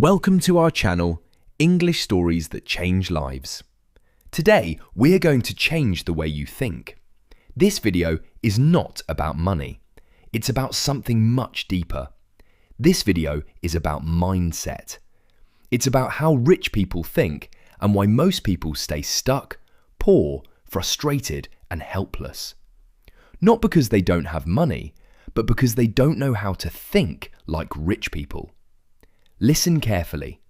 Welcome to our channel, English Stories That Change Lives. Today, we're going to change the way you think. This video is not about money. It's about something much deeper. This video is about mindset. It's about how rich people think and why most people stay stuck, poor, frustrated, and helpless. Not because they don't have money, but because they don't know how to think like rich people. Listen carefully.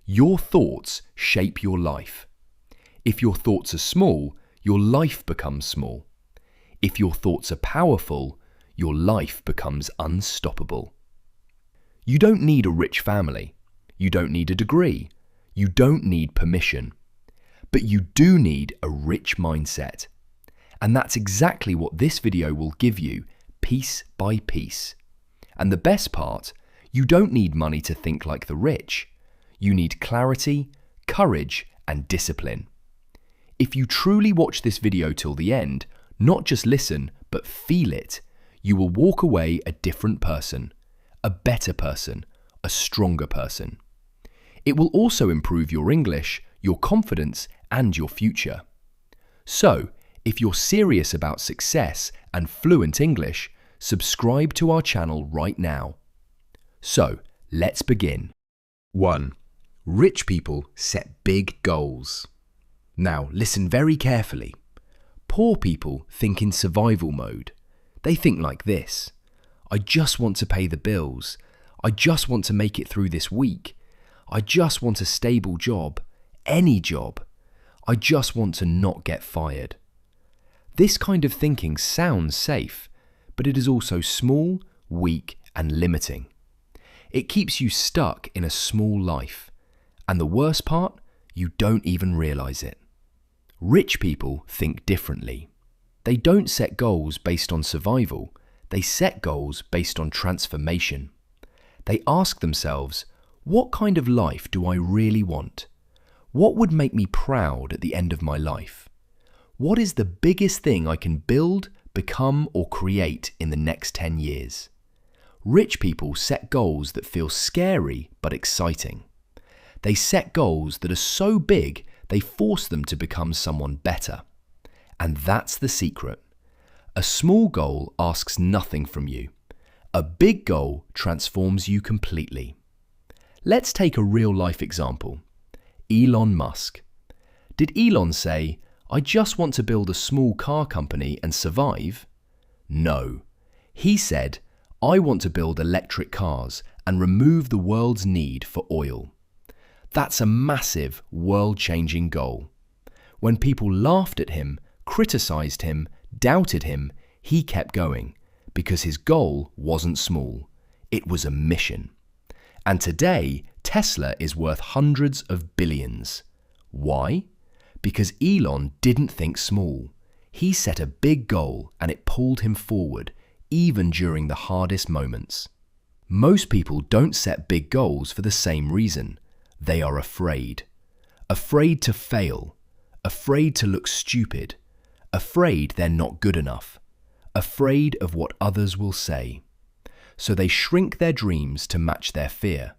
Your thoughts shape your life. If your thoughts are small, your life becomes small. If your thoughts are powerful, your life becomes unstoppable. You don't need a rich family. You don't need a degree. You don't need permission. But you do need a rich mindset. And that's exactly what this video will give you, piece by piece. And the best part, you don't need money to think like the rich. You need clarity, courage, and discipline. If you truly watch this video till the end, not just listen, but feel it, you will walk away a different person, a better person, a stronger person. It will also improve your English, your confidence, and your future. So, if you're serious about success and fluent English, subscribe to our channel right now. So, let's begin. 1. Rich people set big goals. Now, listen very carefully. Poor people think in survival mode. They think like this. I just want to pay the bills. I just want to make it through this week. I just want a stable job. Any job. I just want to not get fired. This kind of thinking sounds safe, but it is also small, weak, and limiting. It keeps you stuck in a small life. And the worst part, you don't even realize it. Rich people think differently. They don't set goals based on survival. They set goals based on transformation. They ask themselves, what kind of life do I really want? What would make me proud at the end of my life? What is the biggest thing I can build, become, or create in the next 10 years? Rich people set goals that feel scary but exciting. They set goals that are so big they force them to become someone better. And that's the secret. A small goal asks nothing from you. A big goal transforms you completely. Let's take a real-life example. Elon Musk. Did Elon say, I just want to build a small car company and survive? No. He said, I want to build electric cars and remove the world's need for oil. That's a massive, world-changing goal. When people laughed at him, criticized him, doubted him, he kept going because his goal wasn't small. It was a mission. And today, Tesla is worth hundreds of billions. Why? Because Elon didn't think small. He set a big goal and it pulled him forward, even during the hardest moments. Most people don't set big goals for the same reason. They are afraid. Afraid to fail. Afraid to look stupid. Afraid they're not good enough. Afraid of what others will say. So they shrink their dreams to match their fear.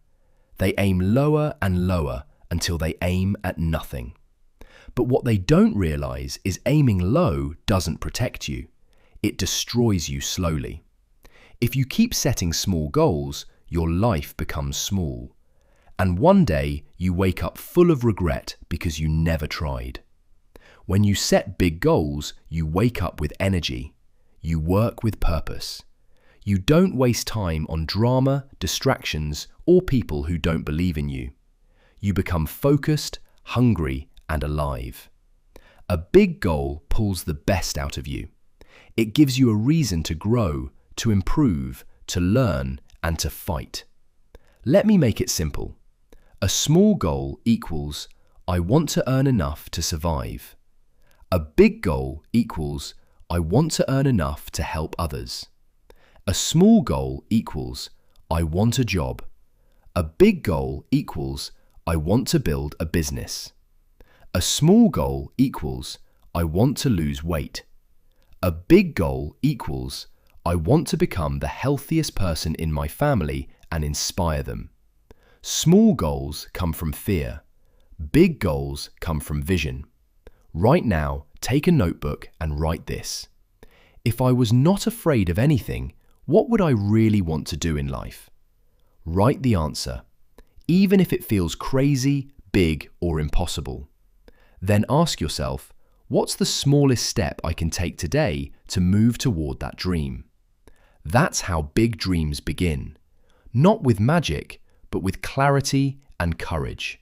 They aim lower and lower until they aim at nothing. But what they don't realize is aiming low doesn't protect you. It destroys you slowly. If you keep setting small goals, your life becomes small. And one day you wake up full of regret because you never tried. When you set big goals, you wake up with energy. You work with purpose. You don't waste time on drama, distractions, or people who don't believe in you. You become focused, hungry, and alive. A big goal pulls the best out of you. It gives you a reason to grow, to improve, to learn, and to fight. Let me make it simple. A small goal equals, I want to earn enough to survive. A big goal equals, I want to earn enough to help others. A small goal equals, I want a job. A big goal equals, I want to build a business. A small goal equals, I want to lose weight. A big goal equals, I want to become the healthiest person in my family and inspire them. Small goals come from fear. Big goals come from vision. Right now, take a notebook and write this. If I was not afraid of anything, what would I really want to do in life? Write the answer, even if it feels crazy, big, or impossible. Then ask yourself, what's the smallest step I can take today to move toward that dream? That's how big dreams begin. Not with magic, but with clarity and courage.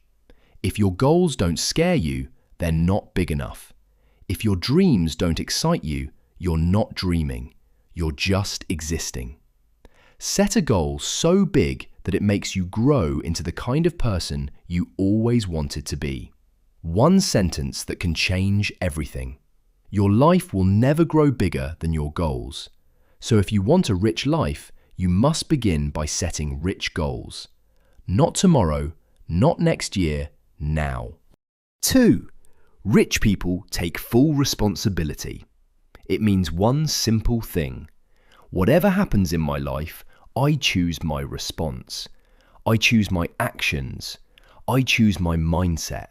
If your goals don't scare you, they're not big enough. If your dreams don't excite you, you're not dreaming. You're just existing. Set a goal so big that it makes you grow into the kind of person you always wanted to be. One sentence that can change everything. Your life will never grow bigger than your goals. So if you want a rich life, you must begin by setting rich goals. Not tomorrow, not next year, now. 2. Rich people take full responsibility. It means one simple thing. Whatever happens in my life, I choose my response. I choose my actions. I choose my mindset.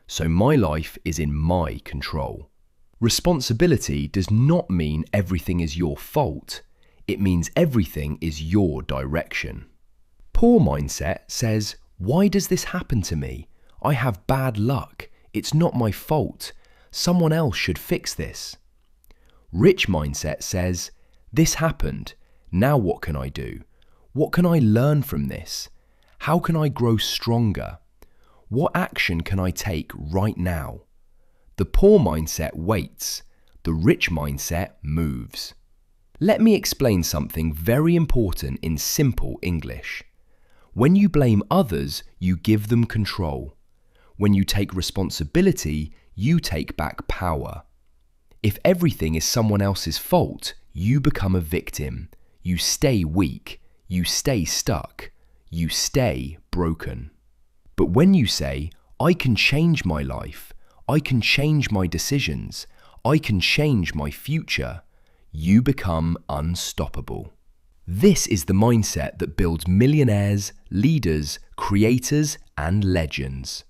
So my life is in my control. Responsibility does not mean everything is your fault. It means everything is your direction. Poor mindset says, why does this happen to me? I have bad luck. It's not my fault. Someone else should fix this. Rich mindset says, this happened. Now what can I do? What can I learn from this? How can I grow stronger? What action can I take right now? The poor mindset waits. The rich mindset moves. Let me explain something very important in simple English. When you blame others, you give them control. When you take responsibility, you take back power. If everything is someone else's fault, you become a victim. You stay weak. You stay stuck. You stay broken. But when you say, I can change my life, I can change my decisions, I can change my future, you become unstoppable. This is the mindset that builds millionaires, leaders, creators, and legends.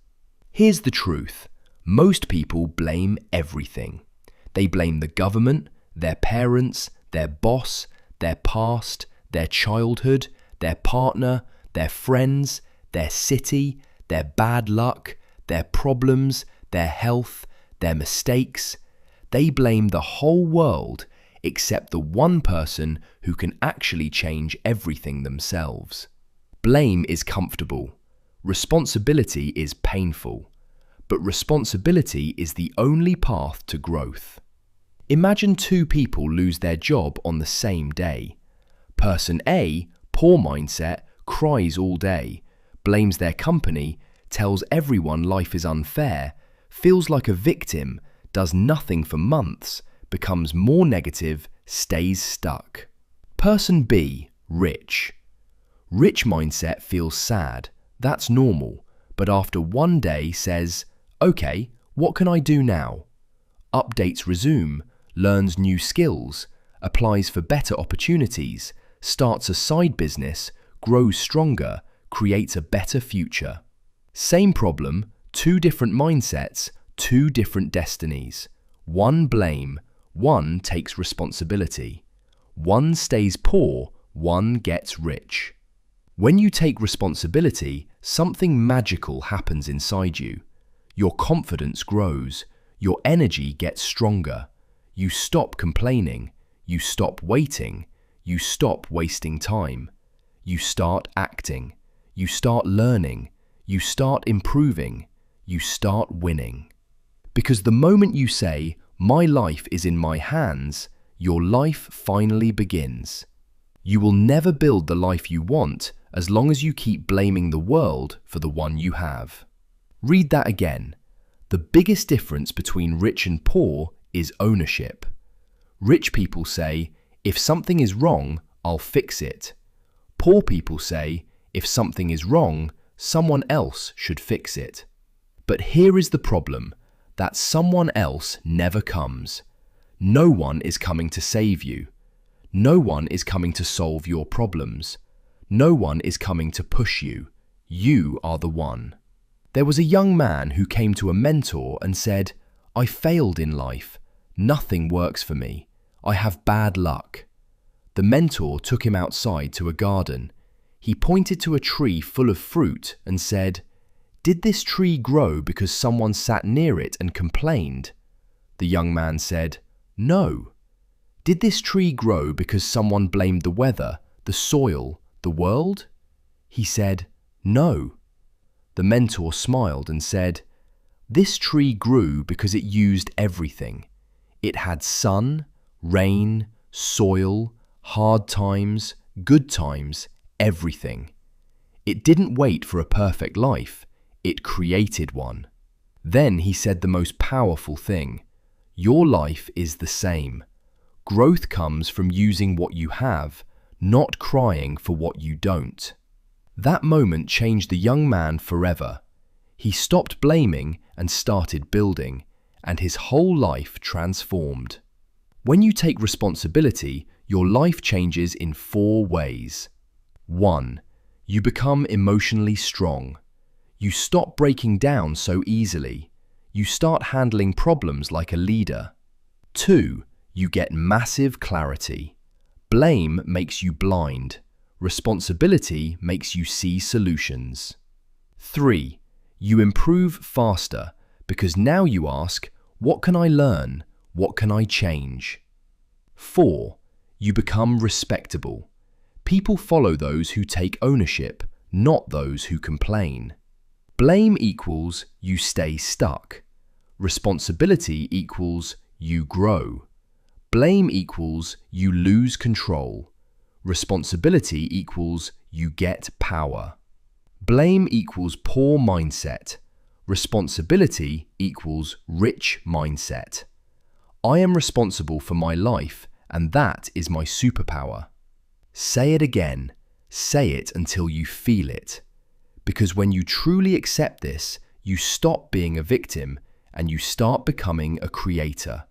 Here's the truth. Most people blame everything. They blame the government, their parents, their boss, their past, their childhood, their partner, their friends, their city, their bad luck, their problems, their health, their mistakes. They blame the whole world except the one person who can actually change everything themselves. Blame is comfortable. Responsibility is painful. But responsibility is the only path to growth. Imagine two people lose their job on the same day. Person A, poor mindset, cries all day, blames their company, tells everyone life is unfair, feels like a victim, does nothing for months, becomes more negative, stays stuck. Person B, rich. Rich mindset feels sad. That's normal, but after one day says, okay, what can I do now? Updates resume, learns new skills, applies for better opportunities, starts a side business, grows stronger, creates a better future. Same problem, two different mindsets, two different destinies. One blame, one takes responsibility. One stays poor, one gets rich. When you take responsibility, something magical happens inside you. Your confidence grows, your energy gets stronger. You stop complaining, you stop waiting, you stop wasting time. You start acting, you start learning, you start improving, you start winning. Because the moment you say, my life is in my hands, your life finally begins. You will never build the life you want as long as you keep blaming the world for the one you have. Read that again. The biggest difference between rich and poor is ownership. Rich people say, if something is wrong, I'll fix it. Poor people say, if something is wrong, someone else should fix it. But here is the problem, that someone else never comes. No one is coming to save you. No one is coming to solve your problems. No one is coming to push you. You are the one. There was a young man who came to a mentor and said, "I failed in life. Nothing works for me. I have bad luck." The mentor took him outside to a garden. He pointed to a tree full of fruit and said, "Did this tree grow because someone sat near it and complained?" The young man said, "No." "Did this tree grow because someone blamed the weather, the soil, the world?" He said, "No." The mentor smiled and said, "This tree grew because it used everything. It had sun, rain, soil, hard times, good times, everything. It didn't wait for a perfect life, it created one." Then he said the most powerful thing: your life is the same. Growth comes from using what you have, not crying for what you don't. That moment changed the young man forever. He stopped blaming and started building, and his whole life transformed. When you take responsibility, your life changes in 4 ways. 1. You become emotionally strong. You stop breaking down so easily. You start handling problems like a leader. 2. You get massive clarity. Blame makes you blind. Responsibility makes you see solutions. 3. You improve faster because now you ask, what can I learn? What can I change? 4. You become respectable. People follow those who take ownership, not those who complain. Blame equals you stay stuck. Responsibility equals you grow. Blame equals you lose control. Responsibility equals you get power. Blame equals poor mindset. Responsibility equals rich mindset. I am responsible for my life, and that is my superpower. Say it again. Say it until you feel it. Because when you truly accept this, you stop being a victim and you start becoming a creator.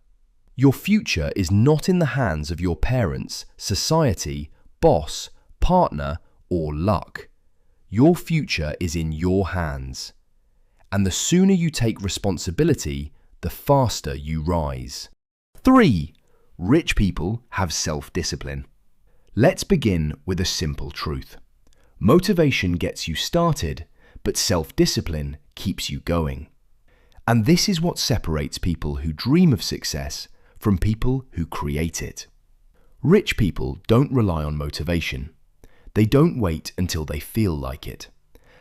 Your future is not in the hands of your parents, society, boss, partner, or luck. Your future is in your hands. And the sooner you take responsibility, the faster you rise. 3. Rich people have self-discipline. Let's begin with a simple truth. Motivation gets you started, but self-discipline keeps you going. And this is what separates people who dream of success from people who create it. Rich people don't rely on motivation. They don't wait until they feel like it.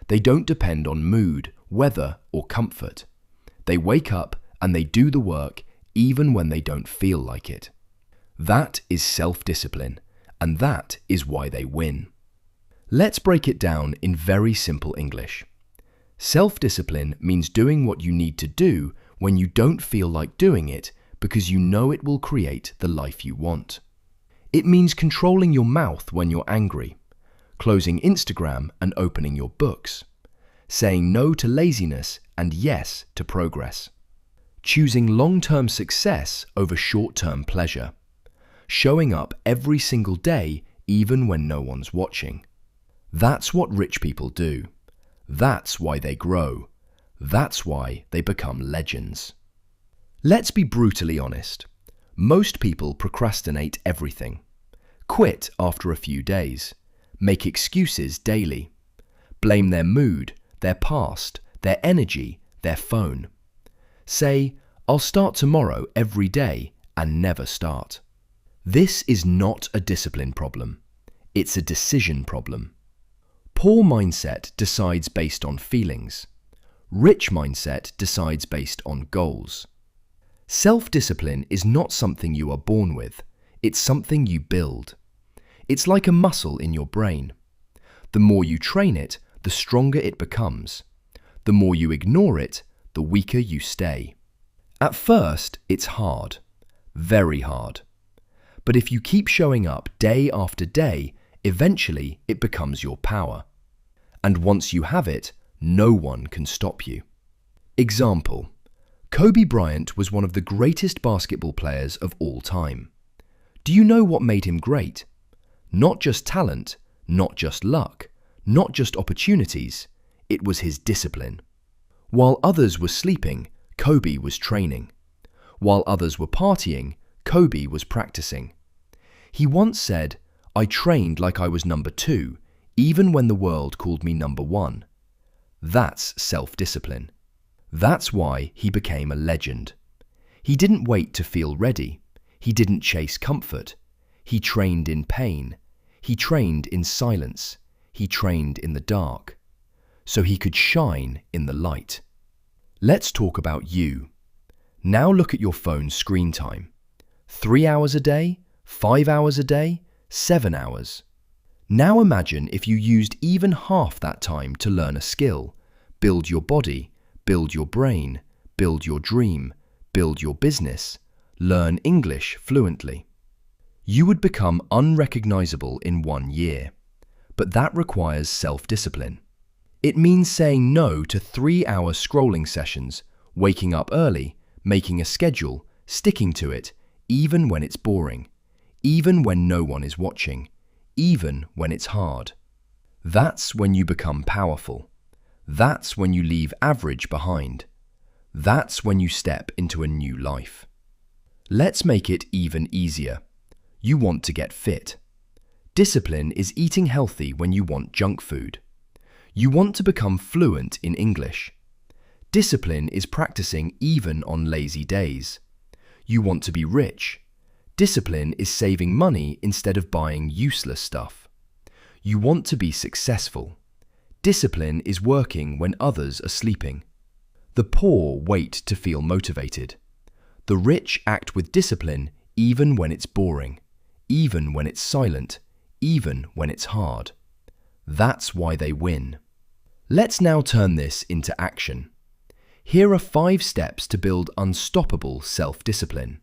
They don't depend on mood, weather, or comfort. They wake up and they do the work even when they don't feel like it. That is self-discipline, and that is why they win. Let's break it down in very simple English. Self-discipline means doing what you need to do when you don't feel like doing it because you know it will create the life you want. It means controlling your mouth when you're angry, closing Instagram and opening your books, saying no to laziness and yes to progress, choosing long-term success over short-term pleasure, showing up every single day even when no one's watching. That's what rich people do. That's why they grow. That's why they become legends. Let's be brutally honest. Most people procrastinate everything. Quit after a few days. Make excuses daily. Blame their mood, their past, their energy, their phone. Say, "I'll start tomorrow" every day and never start. This is not a discipline problem. It's a decision problem. Poor mindset decides based on feelings. Rich mindset decides based on goals. Self-discipline is not something you are born with. It's something you build. It's like a muscle in your brain. The more you train it, the stronger it becomes. The more you ignore it, the weaker you stay. At first, it's hard. Very hard. But if you keep showing up day after day, eventually it becomes your power. And once you have it, no one can stop you. Example: Kobe Bryant was one of the greatest basketball players of all time. Do you know what made him great? Not just talent, not just luck, not just opportunities. It was his discipline. While others were sleeping, Kobe was training. While others were partying, Kobe was practicing. He once said, "I trained like I was number 2, even when the world called me number 1. That's self-discipline. That's why he became a legend. He didn't wait to feel ready. He didn't chase comfort. He trained in pain. He trained in silence. He trained in the dark, so he could shine in the light. Let's talk about you. Now look at your phone's screen time. 3 hours a day, 5 hours a day, 7 hours. Now imagine if you used even half that time to learn a skill, build your body, build your brain, build your dream, build your business, learn English fluently. You would become unrecognizable in 1 year, but that requires self-discipline. It means saying no to 3-hour scrolling sessions, waking up early, making a schedule, sticking to it, even when it's boring, even when no one is watching, even when it's hard. That's when you become powerful. That's when you leave average behind. That's when you step into a new life. Let's make it even easier. You want to get fit. Discipline is eating healthy when you want junk food. You want to become fluent in English. Discipline is practicing even on lazy days. You want to be rich. Discipline is saving money instead of buying useless stuff. You want to be successful. Discipline is working when others are sleeping. The poor wait to feel motivated. The rich act with discipline even when it's boring, even when it's silent, even when it's hard. That's why they win. Let's now turn this into action. Here are 5 steps to build unstoppable self-discipline.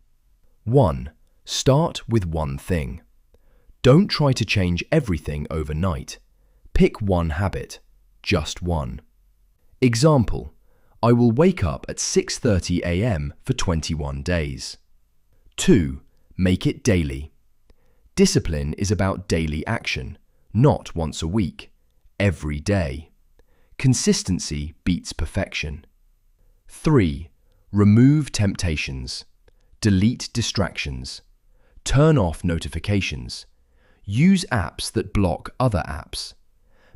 1. Start with one thing. Don't try to change everything overnight. Pick one habit, just one. Example, I will wake up at 6:30 a.m. for 21 days. 2. Make it daily. Discipline is about daily action, not once a week, every day. Consistency beats perfection. 3. Remove temptations. Delete distractions. Turn off notifications. Use apps that block other apps.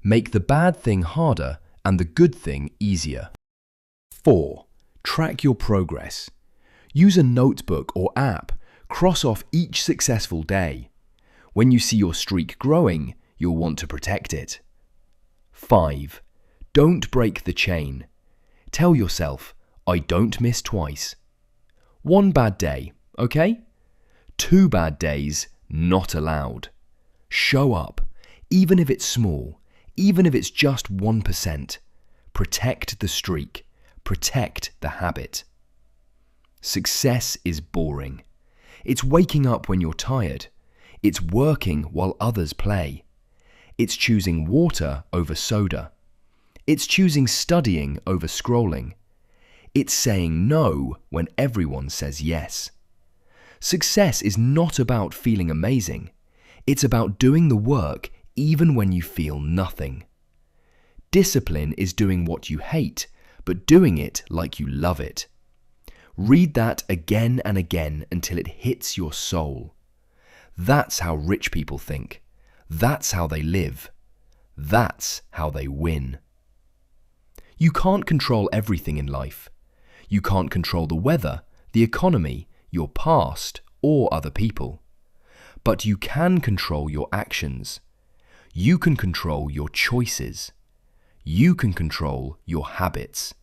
Make the bad thing harder and the good thing easier. 4. Track your progress. Use a notebook or app. Cross off each successful day. When you see your streak growing, you'll want to protect it. 5. Don't break the chain. Tell yourself, I don't miss twice. 1 bad day, okay? 2 bad days, not allowed. Show up, even if it's small, even if it's just 1%. Protect the streak. Protect the habit. Success is boring. It's waking up when you're tired. It's working while others play. It's choosing water over soda. It's choosing studying over scrolling. It's saying no when everyone says yes. Success is not about feeling amazing. It's about doing the work even when you feel nothing. Discipline is doing what you hate, but doing it like you love it. Read that again and again until it hits your soul. That's how rich people think. That's how they live. That's how they win. You can't control everything in life. You can't control the weather, the economy, your past, or other people. But you can control your actions. You can control your choices. You can control your habits.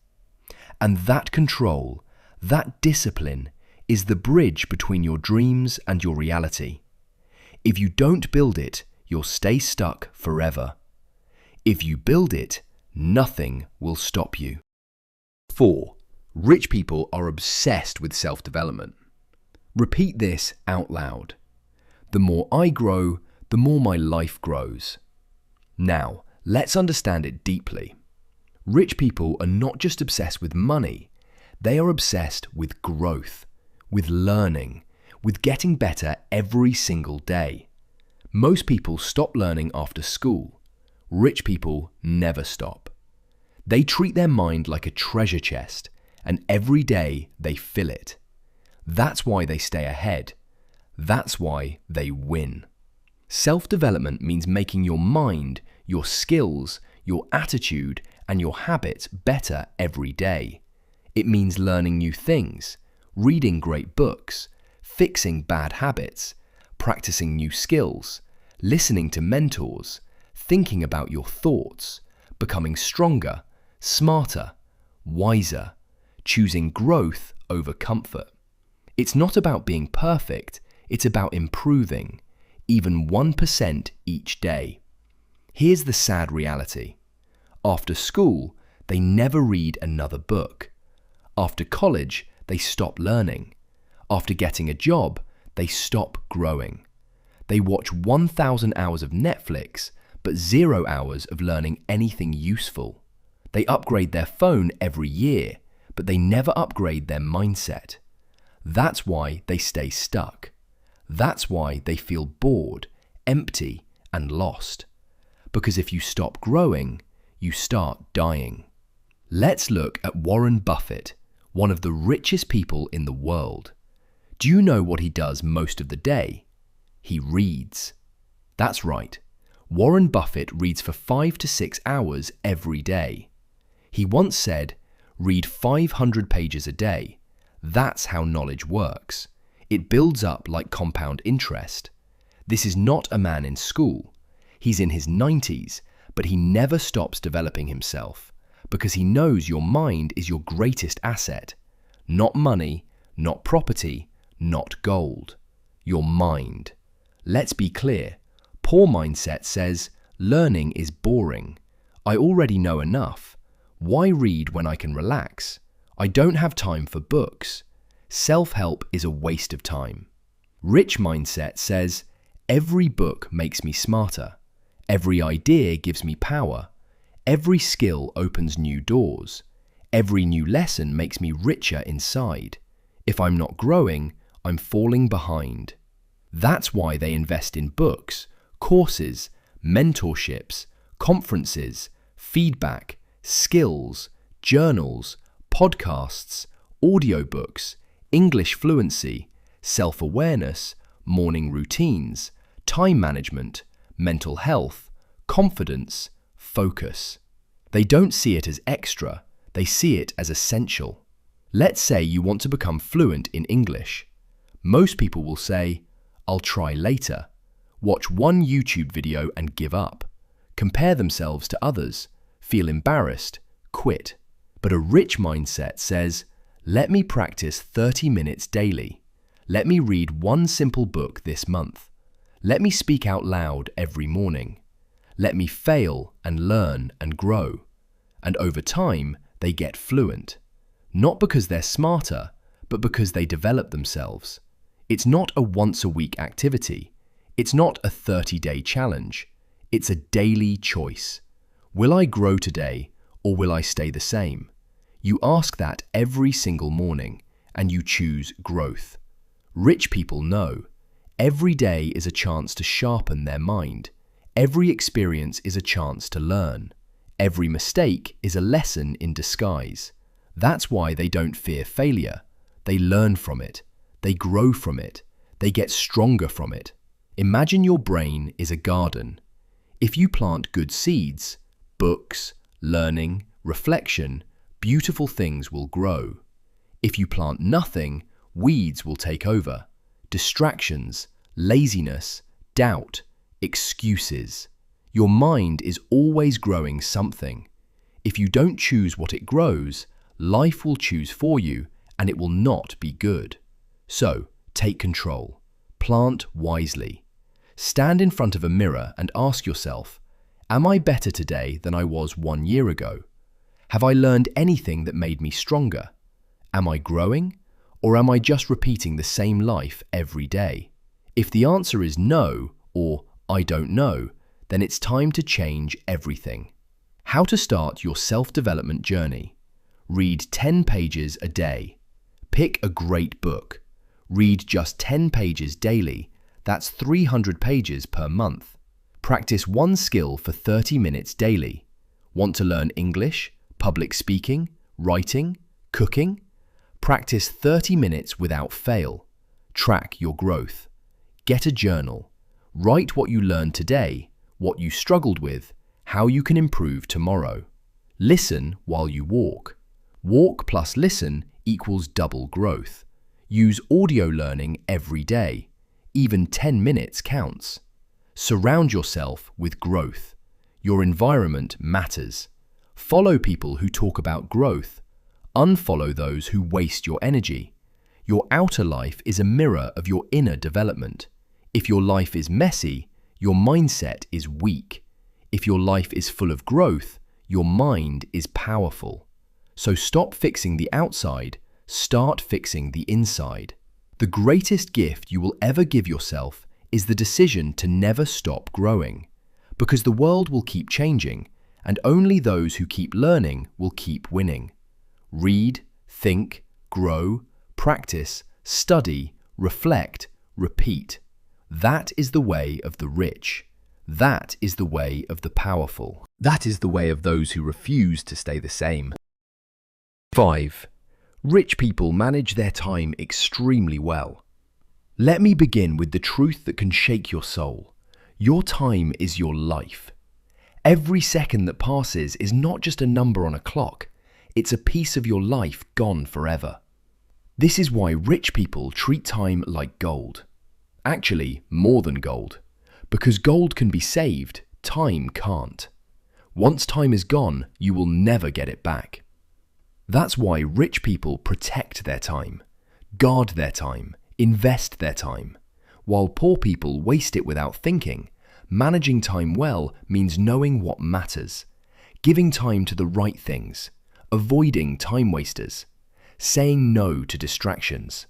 And that control, that discipline, is the bridge between your dreams and your reality. If you don't build it, you'll stay stuck forever. If you build it, nothing will stop you. 4. Rich people are obsessed with self-development. Repeat this out loud. The more I grow, the more my life grows. Now, let's understand it deeply. Rich people are not just obsessed with money, they are obsessed with growth, with learning, with getting better every single day. Most people stop learning after school. Rich people never stop. They treat their mind like a treasure chest, and every day they fill it. That's why they stay ahead. That's why they win. Self-development means making your mind, your skills, your attitude, and your habits better every day. It means learning new things, reading great books, fixing bad habits, practicing new skills, listening to mentors, thinking about your thoughts, becoming stronger, smarter, wiser, choosing growth over comfort. It's not about being perfect, it's about improving, even 1% each day. Here's the sad reality. After school, they never read another book. After college, they stop learning. After getting a job, they stop growing. They watch 1,000 hours of Netflix, but 0 hours of learning anything useful. They upgrade their phone every year, but they never upgrade their mindset. That's why they stay stuck. That's why they feel bored, empty, and lost. Because if you stop growing, you start dying. Let's look at Warren Buffett, one of the richest people in the world. Do you know what he does most of the day? He reads. That's right. Warren Buffett reads for 5 to 6 hours every day. He once said, "Read 500 pages a day. That's how knowledge works. It builds up like compound interest." This is not a man in school. He's in his 90s, but he never stops developing himself because he knows your mind is your greatest asset. Not money, not property, not gold. Your mind. Let's be clear. Poor mindset says, learning is boring. I already know enough. Why read when I can relax? I don't have time for books. Self-help is a waste of time. Rich mindset says, every book makes me smarter. Every idea gives me power. Every skill opens new doors. Every new lesson makes me richer inside. If I'm not growing, I'm falling behind. That's why they invest in books, courses, mentorships, conferences, feedback, skills, journals, podcasts, audiobooks, English fluency, self-awareness, morning routines, time management, mental health, confidence, focus. They don't see it as extra, they see it as essential. Let's say you want to become fluent in English. Most people will say, "I'll try later," watch one YouTube video and give up, compare themselves to others, feel embarrassed, quit. But a rich mindset says, let me practice 30 minutes daily. Let me read one simple book this month. Let me speak out loud every morning. Let me fail and learn and grow. And over time, they get fluent. Not because they're smarter, but because they develop themselves. It's not a once-a-week activity. It's not a 30-day challenge. It's a daily choice. Will I grow today, or will I stay the same? You ask that every single morning, and you choose growth. Rich people know. Every day is a chance to sharpen their mind. Every experience is a chance to learn. Every mistake is a lesson in disguise. That's why they don't fear failure. They learn from it. They grow from it. They get stronger from it. Imagine your brain is a garden. If you plant good seeds, books, learning, reflection, beautiful things will grow. If you plant nothing, weeds will take over. Distractions, laziness, doubt, excuses. Your mind is always growing something. If you don't choose what it grows, life will choose for you, and it will not be good. So, take control. Plant wisely. Stand in front of a mirror and ask yourself, am I better today than I was 1 year ago? Have I learned anything that made me stronger? Am I growing? Or am I just repeating the same life every day? If the answer is no, or I don't know, then it's time to change everything. How to start your self-development journey. Read 10 pages a day. Pick a great book. Read just 10 pages daily. That's 300 pages per month. Practice one skill for 30 minutes daily. Want to learn English, Public speaking, writing, cooking? Practice 30 minutes without fail. Track your growth. Get a journal. Write what you learned today, what you struggled with, how you can improve tomorrow. Listen while you walk. Walk plus listen equals double growth. Use audio learning every day. Even 10 minutes counts. Surround yourself with growth. Your environment matters. Follow people who talk about growth. Unfollow those who waste your energy. Your outer life is a mirror of your inner development. If your life is messy, your mindset is weak. If your life is full of growth, your mind is powerful. So stop fixing the outside, start fixing the inside. The greatest gift you will ever give yourself is the decision to never stop growing. Because the world will keep changing, and only those who keep learning will keep winning. Read, think, grow, practice, study, reflect, repeat. That is the way of the rich. That is the way of the powerful. That is the way of those who refuse to stay the same. 5. Rich people manage their time extremely well. Let me begin with the truth that can shake your soul. Your time is your life. Every second that passes is not just a number on a clock. It's a piece of your life gone forever. This is why rich people treat time like gold. Actually, more than gold. Because gold can be saved, time can't. Once time is gone, you will never get it back. That's why rich people protect their time, guard their time, invest their time. While poor people waste it without thinking, managing time well means knowing what matters, giving time to the right things, avoiding time wasters, saying no to distractions,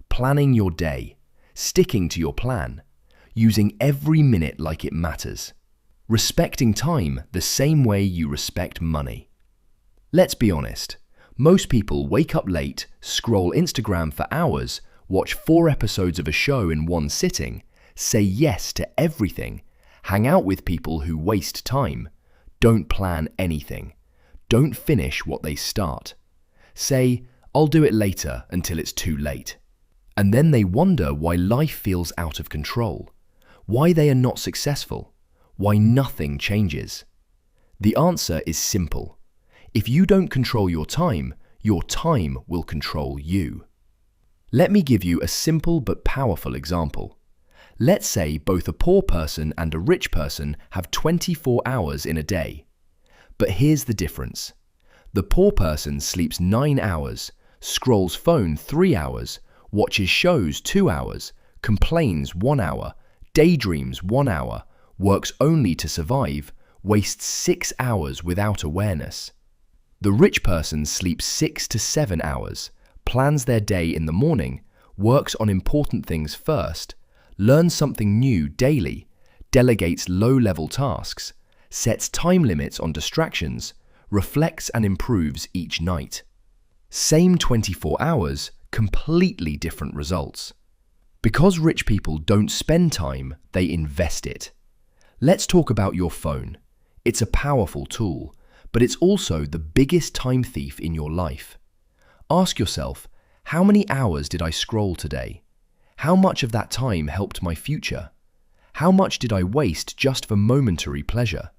planning your day, sticking to your plan, using every minute like it matters, respecting time the same way you respect money. Let's be honest, most people wake up late, scroll Instagram for hours, watch 4 episodes of a show in one sitting, say yes to everything, hang out with people who waste time, don't plan anything, don't finish what they start, say, "I'll do it later," until it's too late. And then they wonder why life feels out of control, why they are not successful, why nothing changes. The answer is simple. If you don't control your time will control you. Let me give you a simple but powerful example. Let's say both a poor person and a rich person have 24 hours in a day. But here's the difference. The poor person sleeps 9 hours, scrolls phone 3 hours, watches shows 2 hours, complains 1 hour, daydreams 1 hour, works only to survive, wastes 6 hours without awareness. The rich person sleeps 6 to 7 hours, plans their day in the morning, works on important things first, learns something new daily, delegates low-level tasks, sets time limits on distractions, reflects and improves each night. Same 24 hours, completely different results. Because rich people don't spend time, they invest it. Let's talk about your phone. It's a powerful tool, but it's also the biggest time thief in your life. Ask yourself, how many hours did I scroll today? How much of that time helped my future? How much did I waste just for momentary pleasure?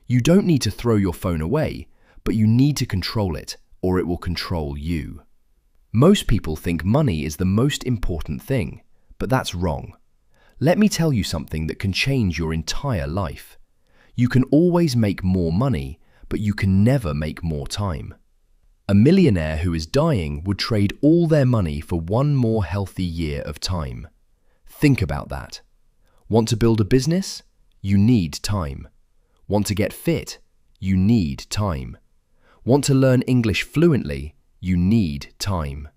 You don't need to throw your phone away, but you need to control it, or it will control you. Most people think money is the most important thing, but that's wrong. Let me tell you something that can change your entire life. You can always make more money, but you can never make more time. A millionaire who is dying would trade all their money for 1 more healthy year of time. Think about that. Want to build a business? You need time. Want to get fit? You need time. Want to learn English fluently? You need time.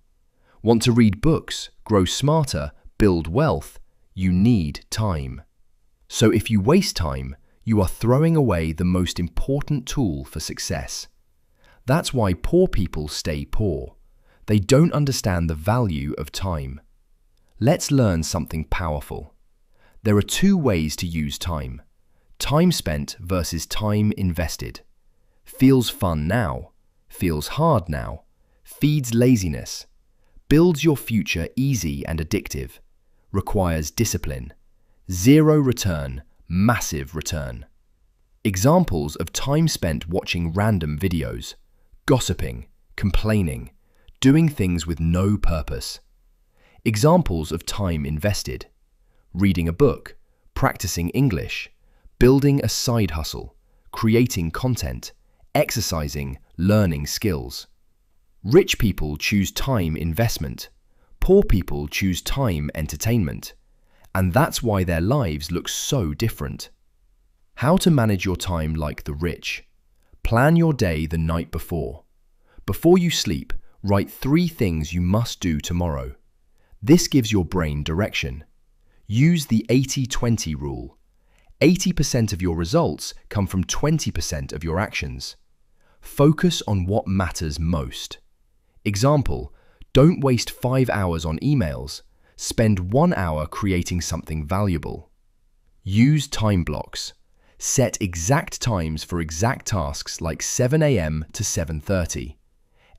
Want to read books, grow smarter, build wealth? You need time. So if you waste time, you are throwing away the most important tool for success. That's why poor people stay poor. They don't understand the value of time. Let's learn something powerful. There are 2 ways to use time. Time spent versus time invested. Feels fun now, feels hard now, feeds laziness, builds your future easy and addictive, requires discipline, zero return, massive return. Examples of time spent watching random videos, gossiping, complaining, doing things with no purpose. Examples of time invested: reading a book, practicing English, building a side hustle, creating content, exercising, learning skills. Rich people choose time investment. Poor people choose time entertainment. And that's why their lives look so different. How to manage your time like the rich. Plan your day the night before. Before you sleep, write 3 things you must do tomorrow. This gives your brain direction. Use the 80-20 rule. 80% of your results come from 20% of your actions. Focus on what matters most. Example, don't waste 5 hours on emails. Spend 1 hour creating something valuable. Use time blocks. Set exact times for exact tasks like 7 a.m. to 7:30.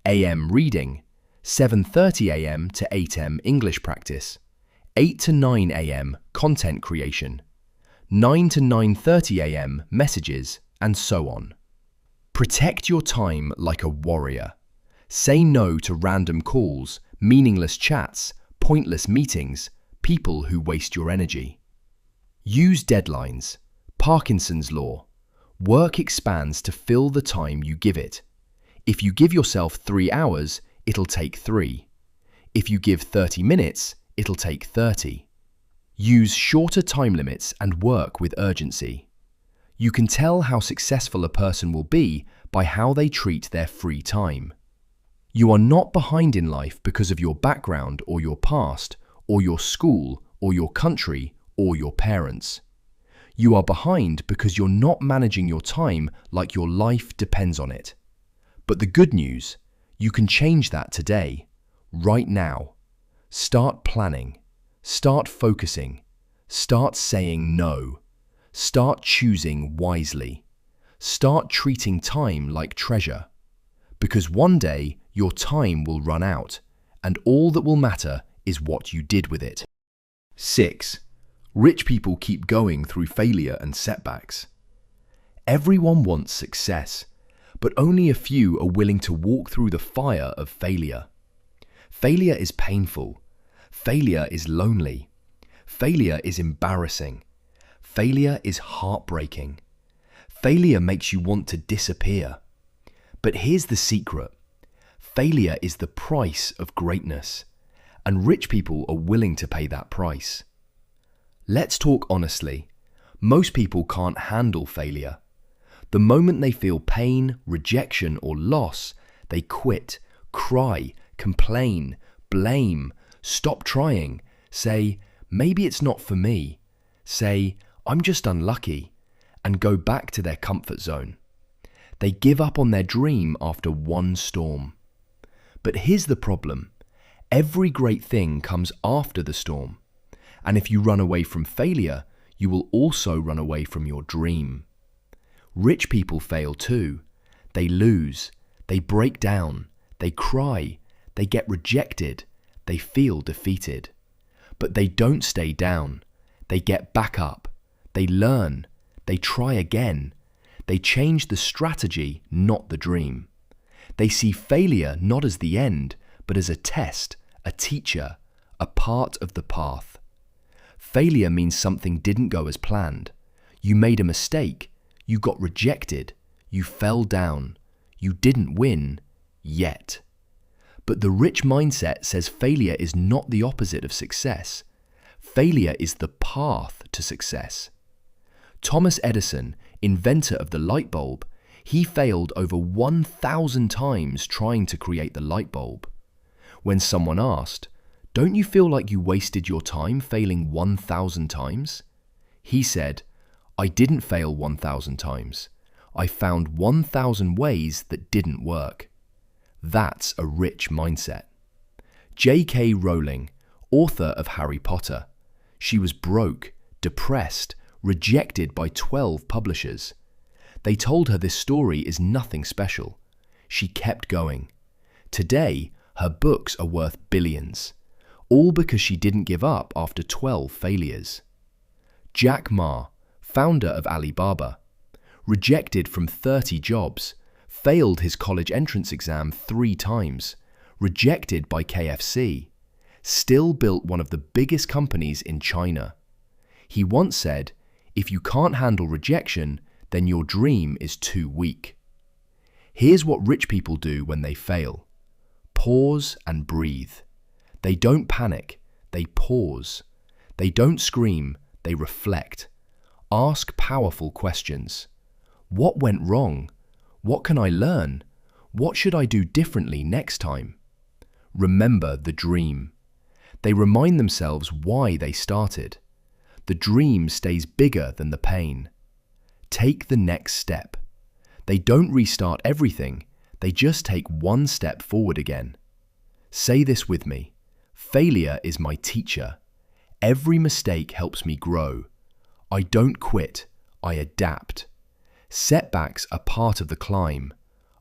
a.m. reading, 7:30 a.m. to 8 a.m. English practice, 8 to 9 a.m. content creation, 9 to 9:30 a.m. messages, and so on. Protect your time like a warrior. Say no to random calls, meaningless chats, pointless meetings, people who waste your energy. Use deadlines. Parkinson's law. Work expands to fill the time you give it. If you give yourself 3 hours, it'll take 3. If you give 30 minutes, it'll take 30. Use shorter time limits and work with urgency. You can tell how successful a person will be by how they treat their free time. You are not behind in life because of your background or your past, or your school, or your country, or your parents. You are behind because you're not managing your time like your life depends on it. But the good news, you can change that today, right now. Start planning. Start focusing. Start saying no. Start choosing wisely. Start treating time like treasure. Because one day, your time will run out, and all that will matter is what you did with it. 6. Rich people keep going through failure and setbacks. Everyone wants success, but only a few are willing to walk through the fire of failure. Failure is painful. Failure is lonely. Failure is embarrassing. Failure is heartbreaking. Failure makes you want to disappear. But here's the secret. Failure is the price of greatness, and rich people are willing to pay that price. Let's talk honestly. Most people can't handle failure. The moment they feel pain, rejection, or loss, they quit, cry, complain, blame, stop trying, say, maybe it's not for me, say, I'm just unlucky, and go back to their comfort zone. They give up on their dream after one storm. But here's the problem. Every great thing comes after the storm. And if you run away from failure, you will also run away from your dream. Rich people fail too. They lose, they break down, they cry, they get rejected, they feel defeated. But they don't stay down. They get back up. They learn. They try again. They change the strategy, not the dream. They see failure not as the end, but as a test, a teacher, a part of the path. Failure means something didn't go as planned. You made a mistake. You got rejected. You fell down. You didn't win yet. But the rich mindset says failure is not the opposite of success. Failure is the path to success. Thomas Edison, inventor of the light bulb, he failed over 1,000 times trying to create the light bulb. When someone asked, "Don't you feel like you wasted your time failing 1,000 times?" He said, "I didn't fail 1,000 times. I found 1,000 ways that didn't work." That's a rich mindset. J.K. Rowling, author of Harry Potter. She was broke, depressed, rejected by 12 publishers. They told her this story is nothing special. She kept going. Today, her books are worth billions, all because she didn't give up after 12 failures. Jack Ma, founder of Alibaba, rejected from 30 jobs, failed his college entrance exam 3 times, rejected by KFC, still built one of the biggest companies in China. He once said, "If you can't handle rejection, then your dream is too weak." Here's what rich people do when they fail. Pause and breathe. They don't panic, they pause. They don't scream, they reflect. Ask powerful questions. What went wrong? What can I learn? What should I do differently next time? Remember the dream. They remind themselves why they started. The dream stays bigger than the pain. Take the next step. They don't restart everything, they just take one step forward again. Say this with me. Failure is my teacher. Every mistake helps me grow. I don't quit, I adapt. Setbacks are part of the climb.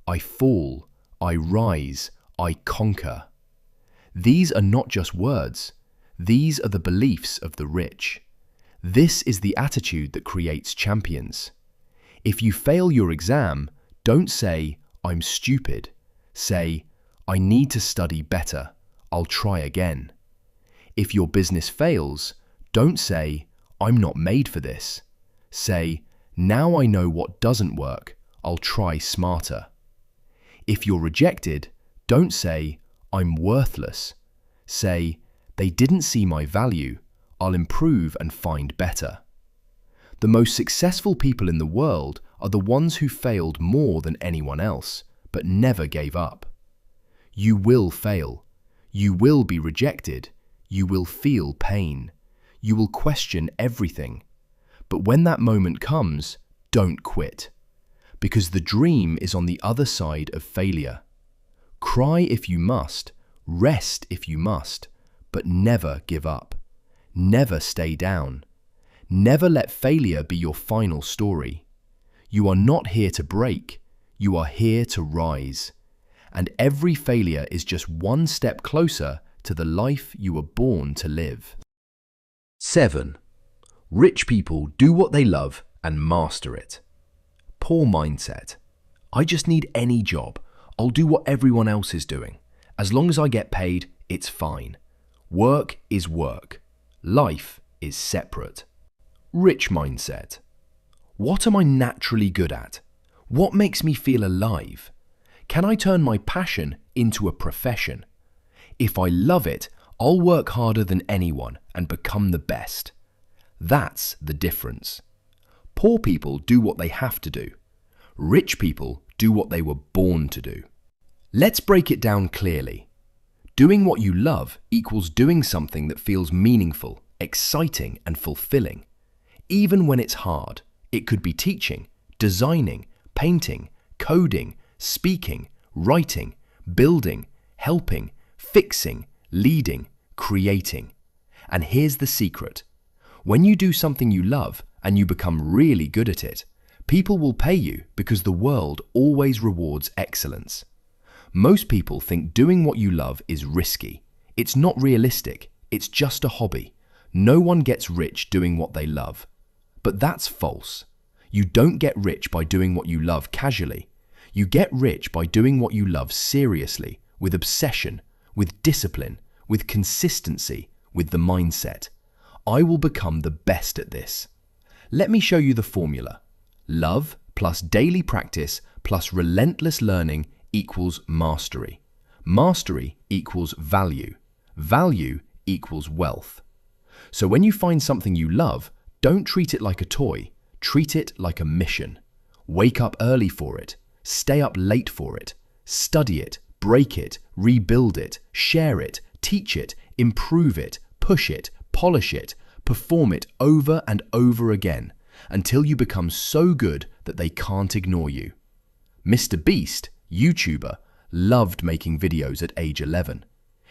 I fall, I rise, I conquer. These are not just words. These are the beliefs of the rich. This is the attitude that creates champions. If you fail your exam, don't say, "I'm stupid." Say, "I need to study better. I'll try again." If your business fails, don't say, "I'm not made for this." Say, "Now I know what doesn't work. I'll try smarter." If you're rejected, don't say, "I'm worthless." Say, "They didn't see my value. I'll improve and find better." The most successful people in the world are the ones who failed more than anyone else, but never gave up. You will fail. You will be rejected. You will feel pain. You will question everything. But when that moment comes, don't quit. Because the dream is on the other side of failure. Cry if you must, rest if you must, but never give up. Never stay down. Never let failure be your final story. You are not here to break. You are here to rise. And every failure is just one step closer to the life you were born to live. 7. Rich people do what they love and master it. Poor mindset. I just need any job. I'll do what everyone else is doing. As long as I get paid, it's fine. Work is work. Life is separate. Rich mindset. What am I naturally good at? What makes me feel alive? Can I turn my passion into a profession? If I love it, I'll work harder than anyone and become the best. That's the difference. Poor people do what they have to do. Rich people do what they were born to do. Let's break it down clearly. Doing what you love equals doing something that feels meaningful, exciting, and fulfilling. Even when it's hard, it could be teaching, designing, painting, coding, speaking, writing, building, helping, fixing, leading, creating. And here's the secret. When you do something you love and you become really good at it, people will pay you because the world always rewards excellence. Most people think doing what you love is risky. It's not realistic. It's just a hobby. No one gets rich doing what they love. But that's false. You don't get rich by doing what you love casually. You get rich by doing what you love seriously, with obsession, with discipline, with consistency, with the mindset. I will become the best at this. Let me show you the formula. Love plus daily practice plus relentless learning equals mastery. Mastery equals value. Value equals wealth. So when you find something you love, don't treat it like a toy. Treat it like a mission. Wake up early for it. Stay up late for it. Study it, break it, rebuild it, share it, teach it, improve it, push it, polish it, perform it over and over again until you become so good that they can't ignore you. Mr. Beast, YouTuber, loved making videos at age 11.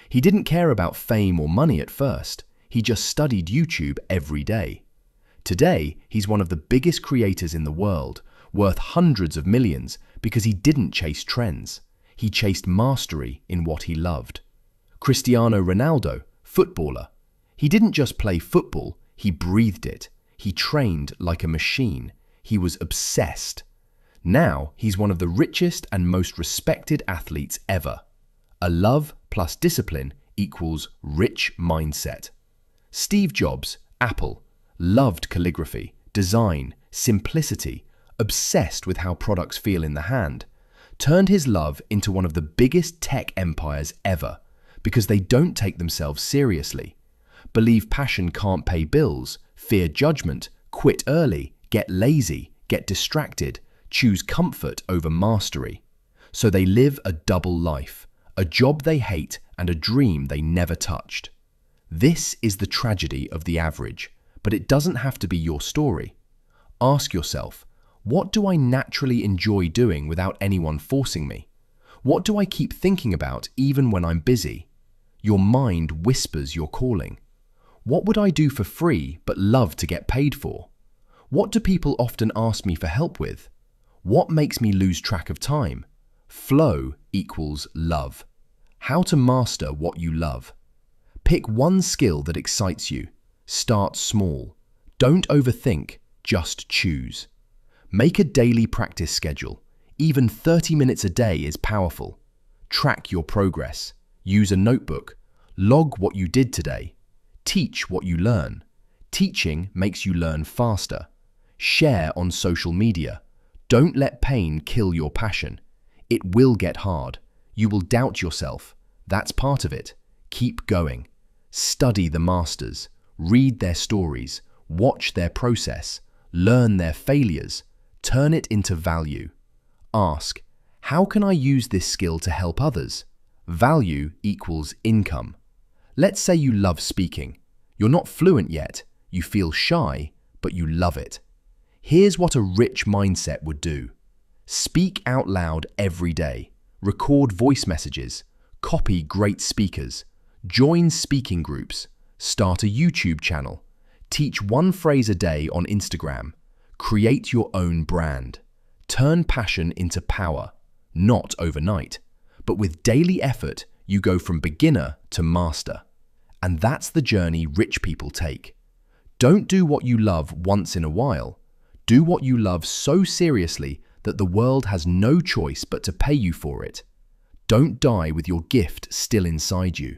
He didn't care about fame or money at first. He just studied YouTube every day. Today, he's one of the biggest creators in the world, worth hundreds of millions because he didn't chase trends. He chased mastery in what he loved. Cristiano Ronaldo, footballer. He didn't just play football, he breathed it. He trained like a machine. He was obsessed. Now he's one of the richest and most respected athletes ever. A love plus discipline equals rich mindset. Steve Jobs, Apple, loved calligraphy, design, simplicity, obsessed with how products feel in the hand, turned his love into one of the biggest tech empires ever because they don't take themselves seriously, believe passion can't pay bills, fear judgment, quit early, get lazy, get distracted, choose comfort over mastery. So they live a double life, a job they hate and a dream they never touched. This is the tragedy of the average, but it doesn't have to be your story. Ask yourself, what do I naturally enjoy doing without anyone forcing me? What do I keep thinking about even when I'm busy? Your mind whispers your calling. What would I do for free but love to get paid for? What do people often ask me for help with? What makes me lose track of time? Flow equals love. How to master what you love. Pick one skill that excites you. Start small. Don't overthink, just choose. Make a daily practice schedule. Even 30 minutes a day is powerful. Track your progress. Use a notebook. Log what you did today. Teach what you learn. Teaching makes you learn faster. Share on social media. Don't let pain kill your passion. It will get hard. You will doubt yourself. That's part of it. Keep going. Study the masters. Read their stories. Watch their process. Learn their failures. Turn it into value. Ask, how can I use this skill to help others? Value equals income. Let's say you love speaking. You're not fluent yet. You feel shy, but you love it. Here's what a rich mindset would do. Speak out loud every day. Record voice messages. Copy great speakers. Join speaking groups. Start a YouTube channel. Teach one phrase a day on Instagram. Create your own brand. Turn passion into power. Not overnight, but with daily effort, you go from beginner to master. And that's the journey rich people take. Don't do what you love once in a while. Do what you love so seriously that the world has no choice but to pay you for it. Don't die with your gift still inside you.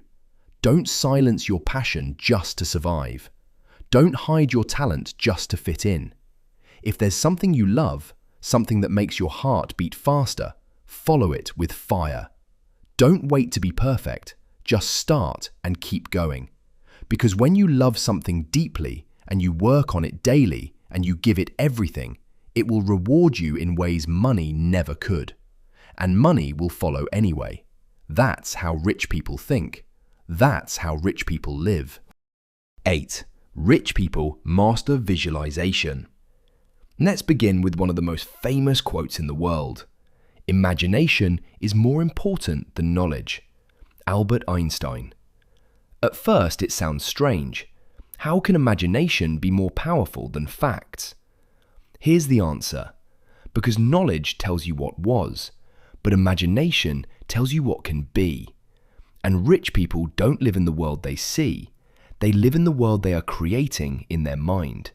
Don't silence your passion just to survive. Don't hide your talent just to fit in. If there's something you love, something that makes your heart beat faster, follow it with fire. Don't wait to be perfect, just start and keep going. Because when you love something deeply and you work on it daily and you give it everything, it will reward you in ways money never could. And money will follow anyway. That's how rich people think. That's how rich people live. 8. Rich people master visualization. Let's begin with one of the most famous quotes in the world. Imagination is more important than knowledge. Albert Einstein. At first it sounds strange. How can imagination be more powerful than facts? Here's the answer. Because knowledge tells you what was, but imagination tells you what can be. And rich people don't live in the world they see. They live in the world they are creating in their mind.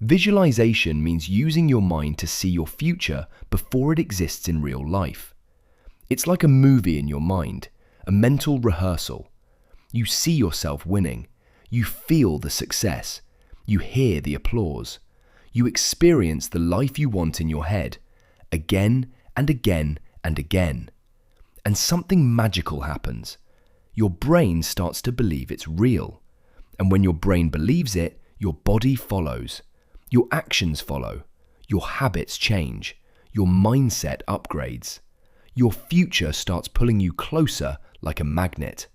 Visualization means using your mind to see your future before it exists in real life. It's like a movie in your mind, a mental rehearsal. You see yourself winning. You feel the success. You hear the applause. You experience the life you want in your head, again and again and again. And something magical happens. Your brain starts to believe it's real. And when your brain believes it, your body follows. Your actions follow. Your habits change. Your mindset upgrades. Your future starts pulling you closer like a magnet.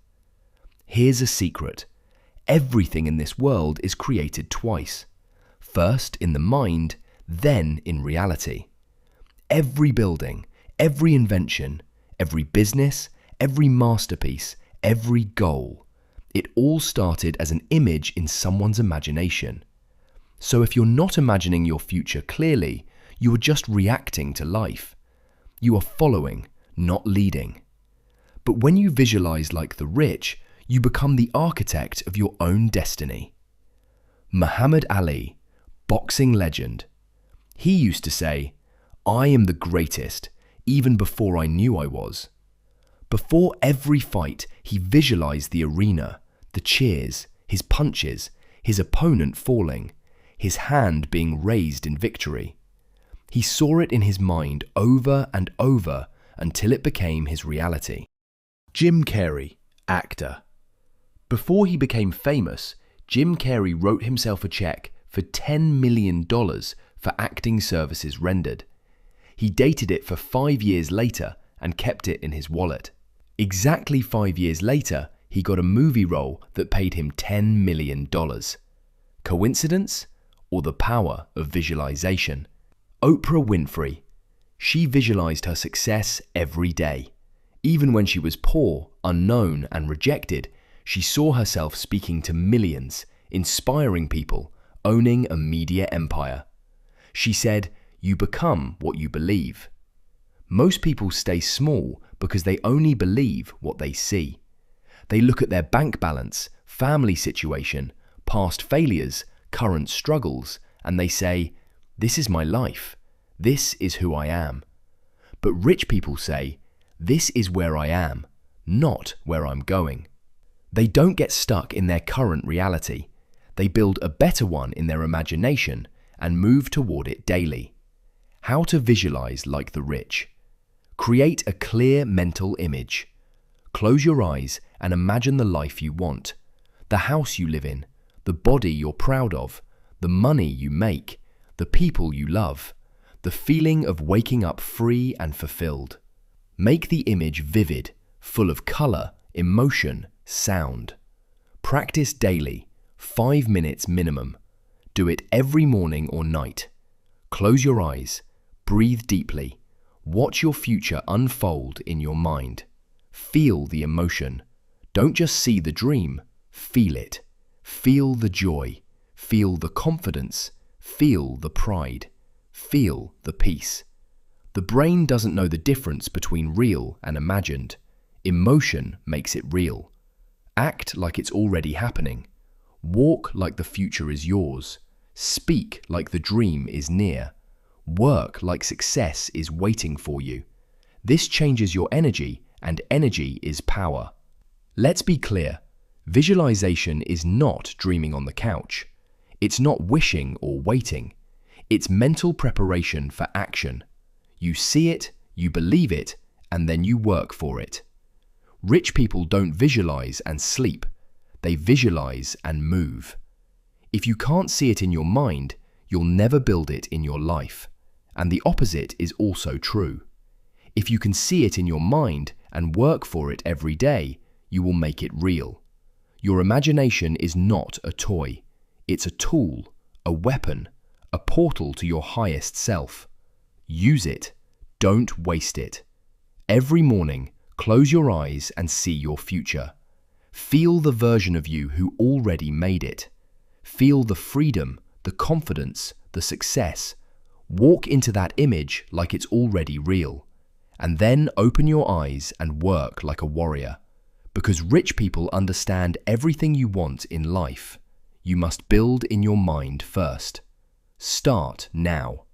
Here's a secret. Everything in this world is created twice. First in the mind, then in reality. Every building, every invention, every business, every masterpiece, every goal. It all started as an image in someone's imagination. So if you're not imagining your future clearly, You are just reacting to life. You are following, not leading. But when you visualize like the rich, you become the architect of your own destiny. Muhammad Ali, boxing legend. He used to say, "I am the greatest, even before I knew I was." Before every fight, he visualized the arena, the cheers, his punches, his opponent falling, his hand being raised in victory. He saw it in his mind over and over until it became his reality. Jim Carrey, actor. Before he became famous, Jim Carrey wrote himself a check for $10 million for acting services rendered. He dated it for 5 years later and kept it in his wallet. Exactly 5 years later, he got a movie role that paid him $10 million. Coincidence? Or the power of visualization? Oprah Winfrey. She visualized her success every day. Even when she was poor, unknown, and rejected, she saw herself speaking to millions, inspiring people, owning a media empire. She said, "You become what you believe." Most people stay small because they only believe what they see. They look at their bank balance, family situation, past failures, current struggles, and they say, "This is my life. This is who I am." But rich people say, "This is where I am, not where I'm going." They don't get stuck in their current reality. They build a better one in their imagination and move toward it daily. How to visualize like the rich. Create a clear mental image. Close your eyes and imagine the life you want, the house you live in, the body you're proud of, the money you make, the people you love, the feeling of waking up free and fulfilled. Make the image vivid, full of color, emotion, sound. Practice daily, 5 minutes minimum. Do it every morning or night. Close your eyes, breathe deeply, watch your future unfold in your mind. Feel the emotion. Don't just see the dream, feel it. Feel the joy, feel the confidence, feel the pride, feel the peace. The brain doesn't know the difference between real and imagined. Emotion makes it real. Act like it's already happening. Walk like the future is yours. Speak like the dream is near. Work like success is waiting for you. This changes your energy, and energy is power. Let's be clear. Visualization is not dreaming on the couch. It's not wishing or waiting. It's mental preparation for action. You see it, you believe it, and then you work for it. Rich people don't visualize and sleep. They visualize and move. If you can't see it in your mind, you'll never build it in your life. And the opposite is also true. If you can see it in your mind and work for it every day, you will make it real. Your imagination is not a toy. It's a tool, a weapon, a portal to your highest self. Use it. Don't waste it. Every morning, close your eyes and see your future. Feel the version of you who already made it. Feel the freedom, the confidence, the success. Walk into that image like it's already real. And then open your eyes and work like a warrior. Because rich people understand everything you want in life. You must build in your mind first. Start now.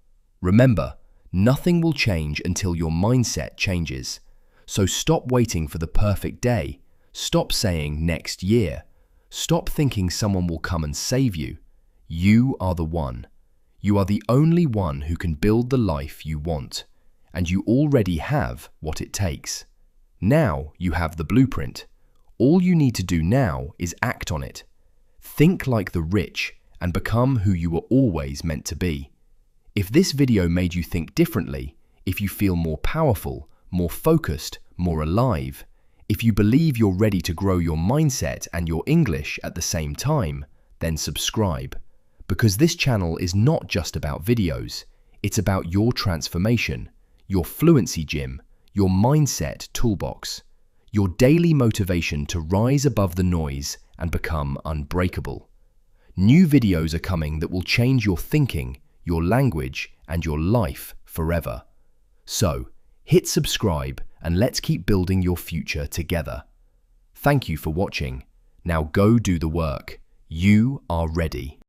Remember, nothing will change until your mindset changes. So stop waiting for the perfect day. Stop saying next year. Stop thinking someone will come and save you. You are the one. You are the only one who can build the life you want. And you already have what it takes. Now you have the blueprint. All you need to do now is act on it. Think like the rich and become who you were always meant to be. If this video made you think differently, if you feel more powerful, more focused, more alive, if you believe you're ready to grow your mindset and your English at the same time, then subscribe. Because this channel is not just about videos, it's about your transformation, your fluency gym, your mindset toolbox, your daily motivation to rise above the noise and become unbreakable. New videos are coming that will change your thinking, your language, and your life forever. So, hit subscribe and let's keep building your future together. Thank you for watching. Now go do the work. You are ready.